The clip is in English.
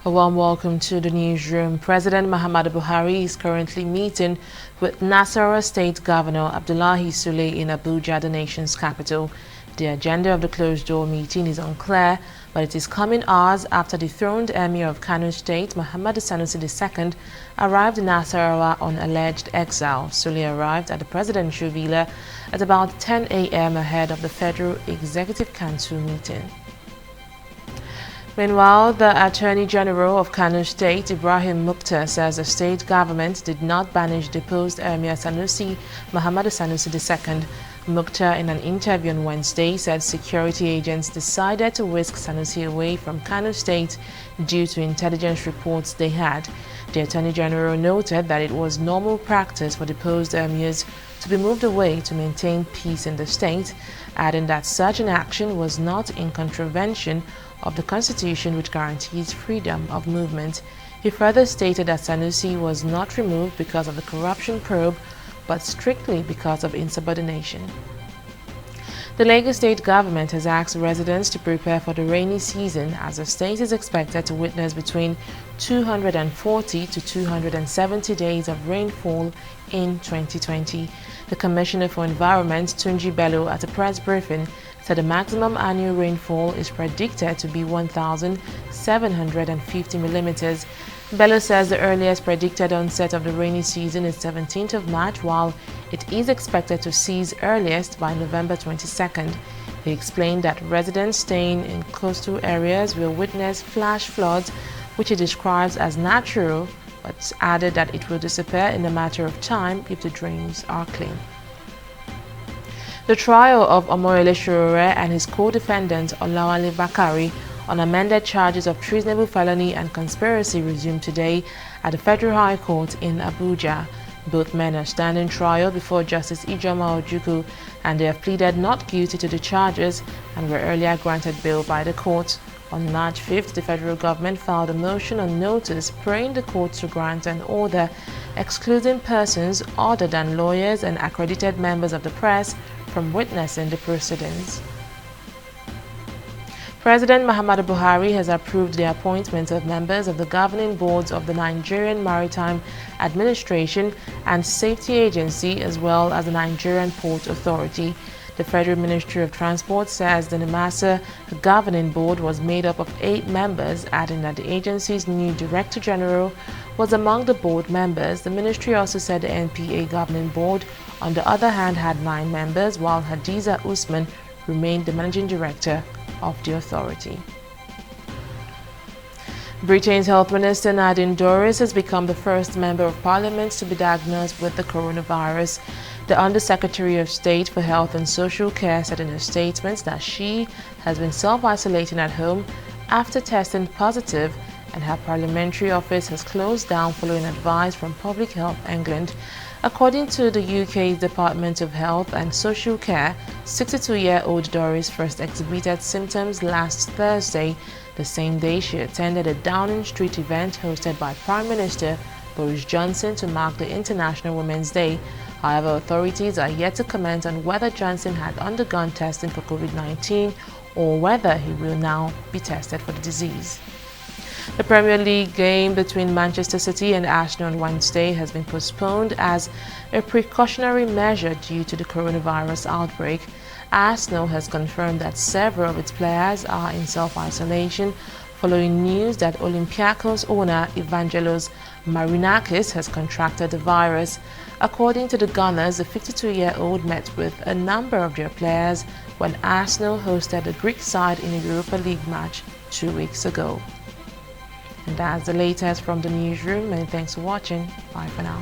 A warm welcome to the newsroom. President Muhammadu Buhari is currently meeting with Nasarawa State Governor Abdullahi Sule in Abuja, the nation's capital. The agenda of the closed-door meeting is unclear, but it is coming hours after the throned Emir of Kano State, Muhammadu Sanusi II, arrived in Nasarawa on alleged exile. Sule arrived at the presidential villa at about 10 a.m. ahead of the Federal Executive Council meeting. Meanwhile, the Attorney General of Kano State, Ibrahim Mukhtar, says the state government did not banish deposed Emir Sanusi, Muhammadu Sanusi II. Mukhtar, in an interview on Wednesday, said security agents decided to whisk Sanusi away from Kano State due to intelligence reports they had. The Attorney General noted that it was normal practice for deposed emirs to be moved away to maintain peace in the state, adding that such an action was not in contravention of the Constitution, which guarantees freedom of movement. He further stated that Sanusi was not removed because of the corruption probe, but strictly because of insubordination. The Lagos state government has asked residents to prepare for the rainy season, as the state is expected to witness between 240 to 270 days of rainfall in 2020. The Commissioner for Environment, Tunji Bello, at a press briefing, said the maximum annual rainfall is predicted to be 1,750 millimeters. Bello says the earliest predicted onset of the rainy season is 17th of March, while it is expected to cease earliest by November 22nd. He explained that residents staying in coastal areas will witness flash floods, which he describes as natural, but added that it will disappear in a matter of time if the drains are clean. The trial of Omoyele Sowore and his co-defendant Olawale Bakari on amended charges of treasonable felony and conspiracy resumed today at the Federal High Court in Abuja. Both men are standing trial before Justice Ijoma Ojukwu, and they have pleaded not guilty to the charges and were earlier granted bail by the court. On March 5th, the federal government filed a motion on notice praying the court to grant an order excluding persons other than lawyers and accredited members of the press from witnessing the proceedings. President Muhammadu Buhari has approved the appointment of members of the governing boards of the Nigerian Maritime Administration and Safety Agency, as well as the Nigerian Port Authority. The Federal Ministry of Transport says the NIMASA governing board was made up of 8 members, adding that the agency's new Director General was among the board members. The ministry also said the NPA governing board, on the other hand, had 9 members, while Hadiza Usman remained the managing director of the authority. Britain's Health Minister Nadine Dorries has become the first Member of Parliament to be diagnosed with the coronavirus. The Under-Secretary of State for Health and Social Care said in a statement that she has been self-isolating at home after testing positive, and her parliamentary office has closed down following advice from Public Health England. According to the UK's Department of Health and Social Care, 62-year-old Dorries first exhibited symptoms last Thursday, the same day she attended a Downing Street event hosted by Prime Minister Boris Johnson to mark the International Women's Day. However, authorities are yet to comment on whether Johnson had undergone testing for COVID-19 or whether he will now be tested for the disease. The Premier League game between Manchester City and Arsenal on Wednesday has been postponed as a precautionary measure due to the coronavirus outbreak. Arsenal has confirmed that several of its players are in self-isolation following news that Olympiacos owner Evangelos Marinakis has contracted the virus. According to the Gunners, the 52-year-old met with a number of their players when Arsenal hosted the Greek side in a Europa League match 2 weeks ago. And that's the latest from the newsroom. Many thanks for watching. Bye for now.